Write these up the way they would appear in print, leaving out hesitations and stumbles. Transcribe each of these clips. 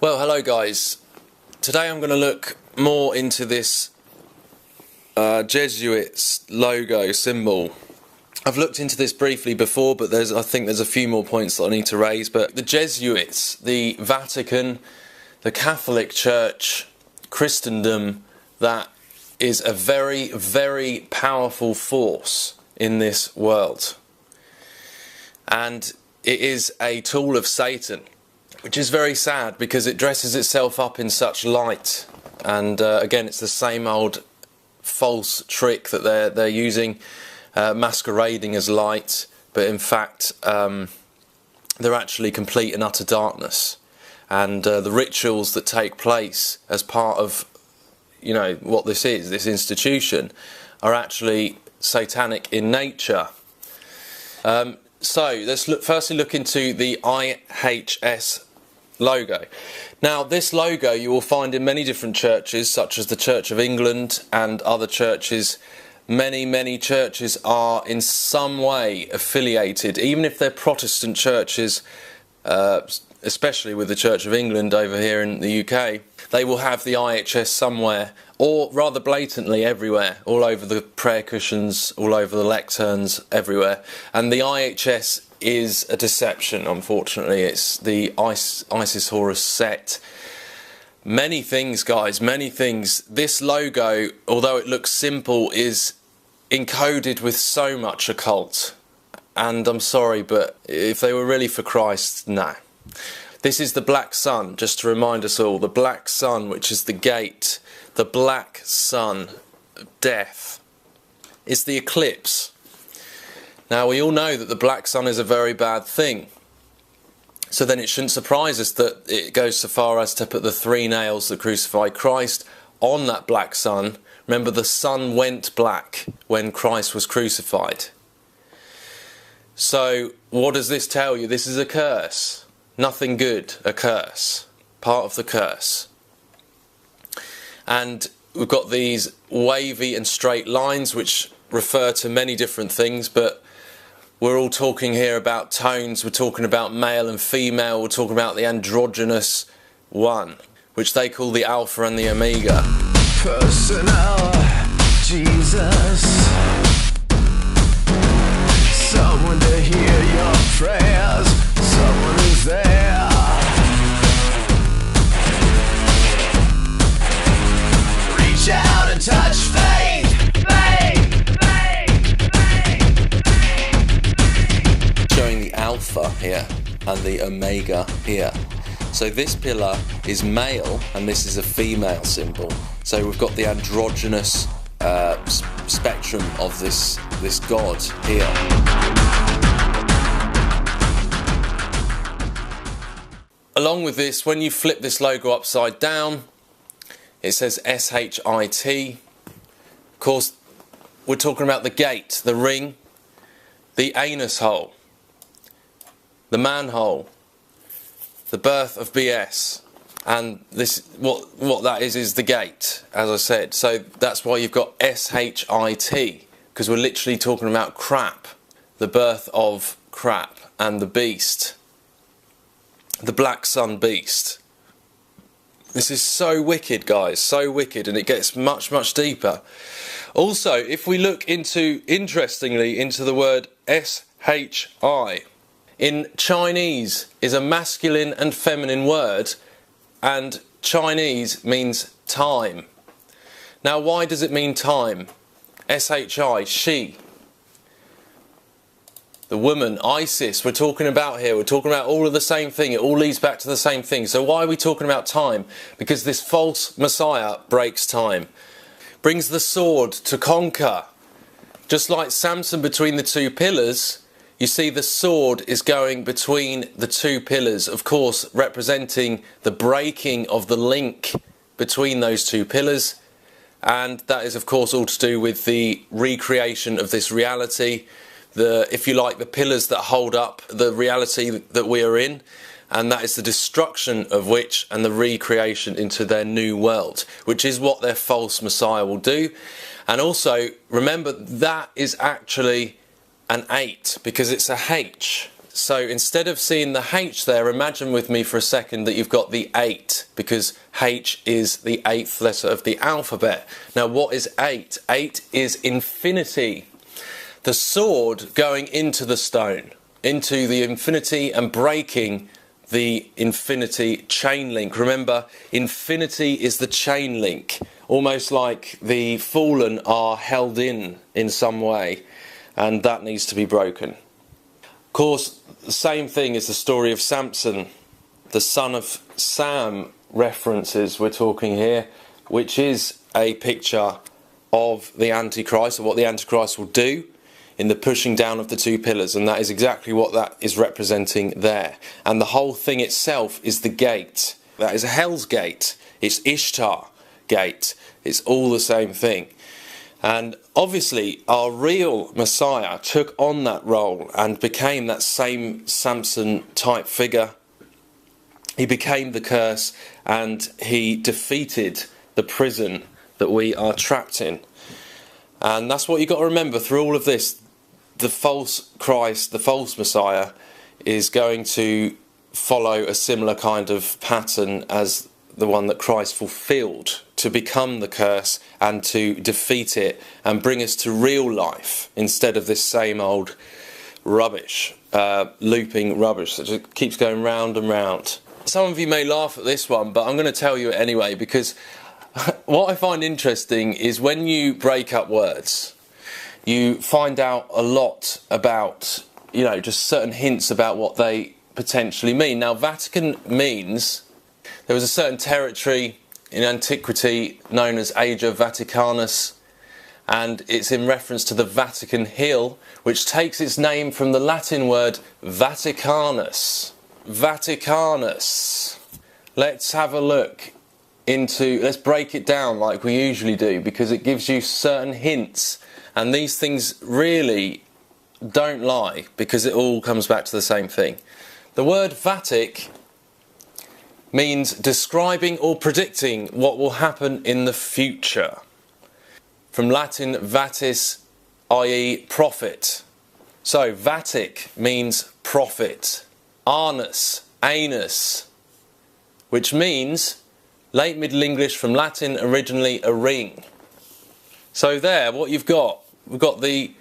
Well, hello guys. Today I'm going to look more into this JESUIT logo symbol. I've looked into this briefly before, but I think there's a few more points that I need to raise. But the Jesuits, the Vatican, the Catholic Church, Christendom, that is a very, very powerful force in this world. And it is a tool of Satan, which is very sad because it dresses itself up in such light. And again, it's the same old false trick that they're using, masquerading as light, but in fact they're actually complete and utter darkness. And the rituals that take place as part of, you know, what this is, this institution, are actually satanic in nature. So let's firstly look into the IHS logo. Now, this logo you will find in many different churches, such as the Church of England and other churches. Many churches are in some way affiliated, even if they're Protestant churches, especially with the Church of England over here in the UK. They will have the IHS somewhere, or rather blatantly everywhere, all over the prayer cushions, all over the lecterns, everywhere. And the IHS is a deception, unfortunately. It's the Isis Horus set. Many things, guys, many things. This logo, although it looks simple, is encoded with so much occult. And I'm sorry, but if they were really for Christ, nah. This is the black sun, just to remind us all. The black sun, which is the gate. The black sun of death. It's the eclipse. Now, we all know that the black sun is a very bad thing. So then it shouldn't surprise us that it goes so far as to put the 3 nails that crucified Christ on that black sun. Remember, the sun went black when Christ was crucified. So what does this tell you? This is a curse. Nothing good, a curse. Part of the curse. And we've got these wavy and straight lines which refer to many different things, but we're all talking here about tones. We're talking about male and female. We're talking about the androgynous one, which they call the Alpha and the Omega. Personal Jesus, someone to hear your prayers, someone who's there. Reach out and touch faith. Showing the Alpha here and the Omega here. So this pillar is male and this is a female symbol. So we've got the androgynous spectrum of this god here. Along with this, when you flip this logo upside down, it says SHIT. Of course, we're talking about the gate, the ring, the anus hole, the manhole, the birth of BS, and this what that is the gate, as I said. So that's why you've got SHIT, because we're literally talking about crap, the birth of crap, and the beast, the black sun beast. This is so wicked, guys, so wicked, and it gets much deeper. Also, if we look interestingly into the word SHI, in Chinese is a masculine and feminine word, and Chinese means time. Now, why does it mean time? SHI, she. The woman, Isis, we're talking about here. We're talking about all of the same thing. It all leads back to the same thing. So why are we talking about time? Because this false Messiah breaks time. Brings the sword to conquer. Just like Samson between the 2 pillars, you see the sword is going between the 2 pillars, of course representing the breaking of the link between those 2 pillars. And that is of course all to do with the recreation of this reality, if you like, the pillars that hold up the reality that we are in, and that is the destruction of which and the recreation into their new world, which is what their false Messiah will do. And also remember, that is actually an 8 because it's a H. So instead of seeing the H there, imagine with me for a second that you've got the 8, because H is the 8th letter of the alphabet. Now what is 8? 8 is infinity. The sword going into the stone, into the infinity and breaking the infinity chain link. Remember, infinity is the chain link, almost like the fallen are held in some way, and that needs to be broken. Of course, the same thing is the story of Samson, the son of Sam references we're talking here, which is a picture of the Antichrist, or what the Antichrist will do in the pushing down of the 2 pillars, and that is exactly what that is representing there. And the whole thing itself is the gate. That is a Hell's Gate. It's Ishtar Gate. It's all the same thing. And obviously our real Messiah took on that role and became that same Samson type figure. He became the curse, and he defeated the prison that we are trapped in. And that's what you've got to remember through all of this. The false Christ, the false Messiah, is going to follow a similar kind of pattern as the one that Christ fulfilled, to become the curse and to defeat it and bring us to real life instead of this same old rubbish, looping rubbish that just keeps going round and round. Some of you may laugh at this one, but I'm going to tell you it anyway, because what I find interesting is when you break up words, you find out a lot about, just certain hints about what they potentially mean. Now, Vatican means there was a certain territory in antiquity known as Ager Vaticanus, and it's in reference to the Vatican Hill, which takes its name from the Latin word Vaticanus. Vaticanus. Let's have a look let's break it down like we usually do, because it gives you certain hints, and these things really don't lie, because it all comes back to the same thing. The word Vatic means describing or predicting what will happen in the future. From Latin vatis, i.e. prophet. So Vatic means prophet. Anus, which means late Middle English from Latin, originally a ring. So there, what we've got the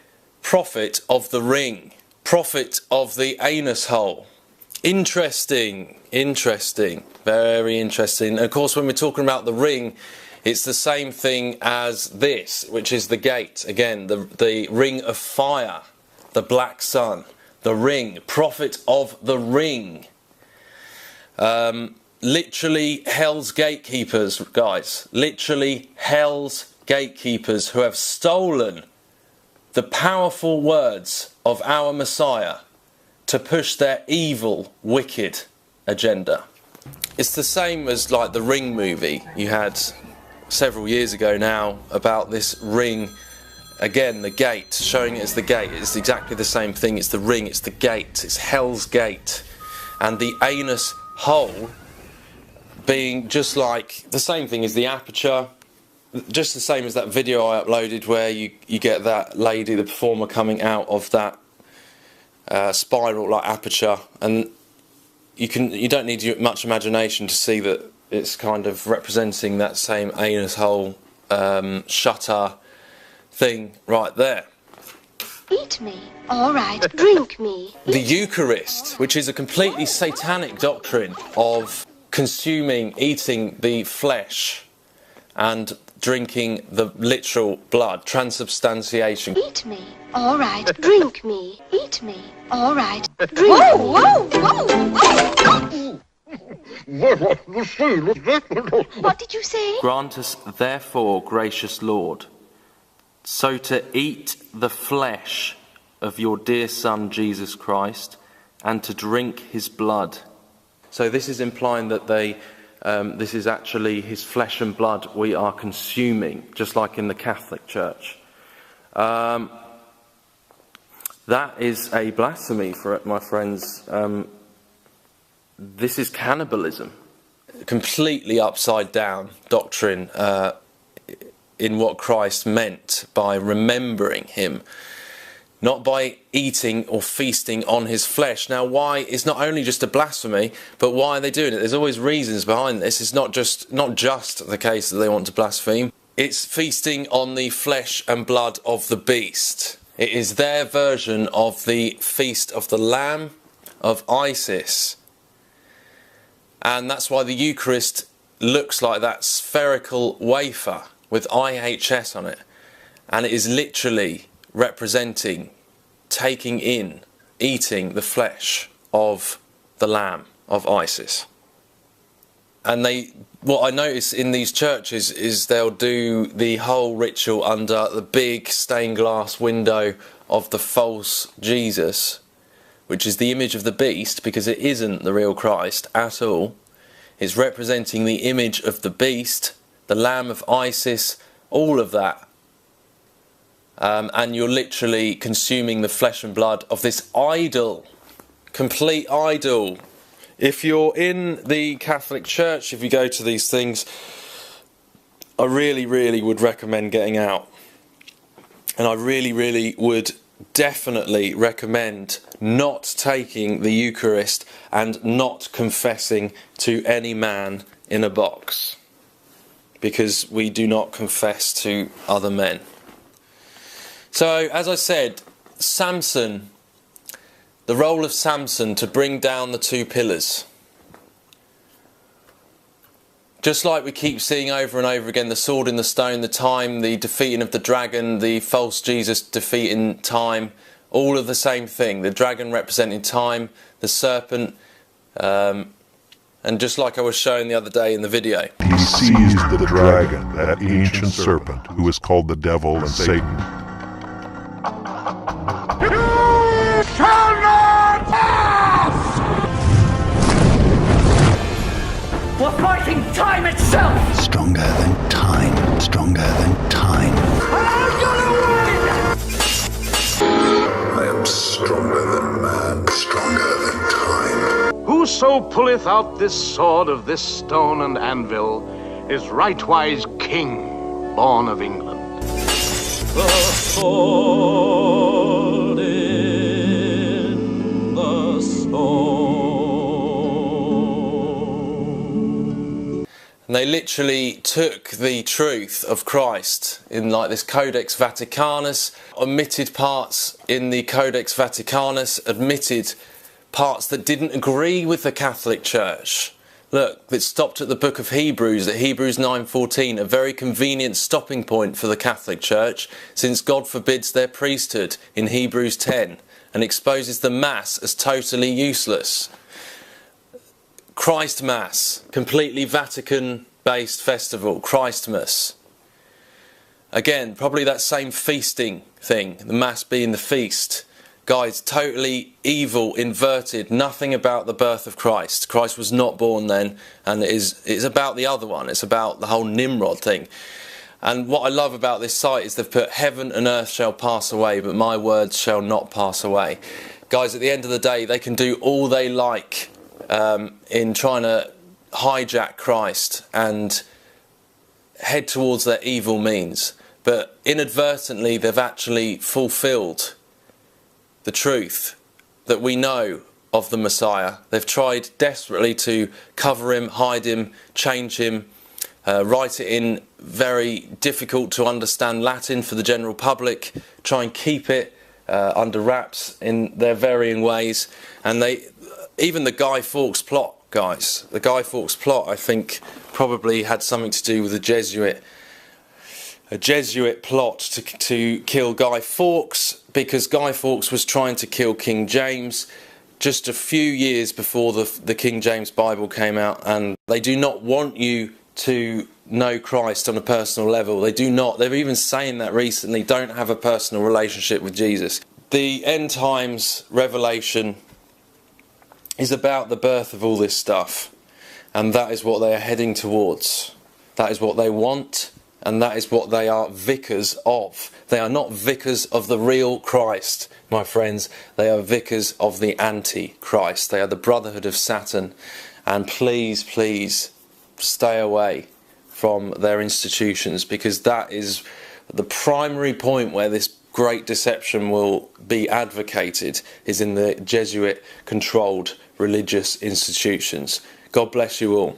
prophet of the ring, prophet of the anus hole. Interesting, very interesting. And of course, when we're talking about the ring, it's the same thing as this, which is the gate. Again, the ring of fire, the black sun, the ring, prophet of the ring. Literally hell's gatekeepers, guys. Literally hell's gatekeepers who have stolen the powerful words of our Messiah to push their evil, wicked agenda. It's the same as like the Ring movie you had several years ago now about this ring. Again, the gate, showing it as the gate. It's exactly the same thing. It's the ring, it's the gate, it's Hell's Gate. And the anus hole being just like the same thing as the aperture, just the same as that video I uploaded where you get that lady, the performer, coming out of that spiral like aperture, and you don't need much imagination to see that it's kind of representing that same anus hole shutter thing right there. Eat me, all right, drink me. The Eucharist, which is a completely satanic doctrine of consuming, eating the flesh and drinking the literal blood, transubstantiation. Eat me, all right, drink me. Eat me, all right, drink me. Whoa, whoa, whoa! What did you say? Grant us, therefore, gracious Lord, so to eat the flesh of your dear Son, Jesus Christ, and to drink his blood. So this is implying that this is actually his flesh and blood we are consuming, just like in the Catholic Church. That is a blasphemy, for my friends. This is cannibalism. Completely upside down doctrine in what Christ meant by remembering him. not by eating or feasting on his flesh. Now, why is not only just a blasphemy, but why are they doing it? There's always reasons behind this. It's not just the case that they want to blaspheme. It's feasting on the flesh and blood of the beast. It is their version of the feast of the Lamb of ISIS. And that's why the Eucharist looks like that spherical wafer with IHS on it. And it is literally representing, taking in, eating the flesh of the Lamb of ISIS. And what I notice in these churches is they'll do the whole ritual under the big stained glass window of the false Jesus, which is the image of the beast, because it isn't the real Christ at all. It's representing the image of the beast, the Lamb of ISIS, all of that. And you're literally consuming the flesh and blood of this idol, complete idol. If you're in the Catholic Church, if you go to these things, I really, really would recommend getting out. And I really, really would definitely recommend not taking the Eucharist and not confessing to any man in a box, because we do not confess to other men. So, as I said, Samson, the role of Samson to bring down the two pillars. Just like we keep seeing over and over again, the sword in the stone, the time, the defeating of the dragon, the false Jesus defeating time, all of the same thing. The dragon representing time, the serpent, and just like I was showing the other day in the video. He seized the dragon, that ancient serpent, who is called the devil and Satan. You shall not pass! We're fighting time itself! Stronger than time, stronger than time. I'm gonna win! I am stronger than man, stronger than time. Whoso pulleth out this sword of this stone and anvil is rightwise king, born of England. The sword in the stone. And they literally took the truth of Christ in like this Codex Vaticanus, omitted parts in the Codex Vaticanus, admitted parts that didn't agree with the Catholic Church. Look, it stopped at the book of Hebrews, at Hebrews 9:14, a very convenient stopping point for the Catholic Church, since God forbids their priesthood in Hebrews 10 and exposes the Mass as totally useless. Christ Mass, completely Vatican-based festival, Christmas. Again, probably that same feasting thing, the Mass being the feast. Guys, totally evil, inverted, nothing about the birth of Christ. Christ was not born then, and it's about the other one. It's about the whole Nimrod thing. And what I love about this site is they've put heaven and earth shall pass away, but my words shall not pass away. Guys, at the end of the day, they can do all they like in trying to hijack Christ and head towards their evil means. But inadvertently, they've actually fulfilled the truth that we know of the Messiah. They've tried desperately to cover him, hide him, change him, write it in very difficult to understand Latin for the general public, try and keep it under wraps in their varying ways. And even the Guy Fawkes plot, guys, the Guy Fawkes plot, I think, probably had something to do with a Jesuit plot to kill Guy Fawkes, because Guy Fawkes was trying to kill King James just a few years before the King James Bible came out, and they do not want you to know Christ on a personal level. They do not. They're even saying that recently, don't have a personal relationship with Jesus. The end times revelation is about the birth of all this stuff, and that is what they are heading towards. That is what they want. And that is what they are vicars of. They are not vicars of the real Christ, my friends. They are vicars of the Antichrist. They are the brotherhood of Satan. And please, please stay away from their institutions, because that is the primary point where this great deception will be advocated is in the Jesuit controlled religious institutions. God bless you all.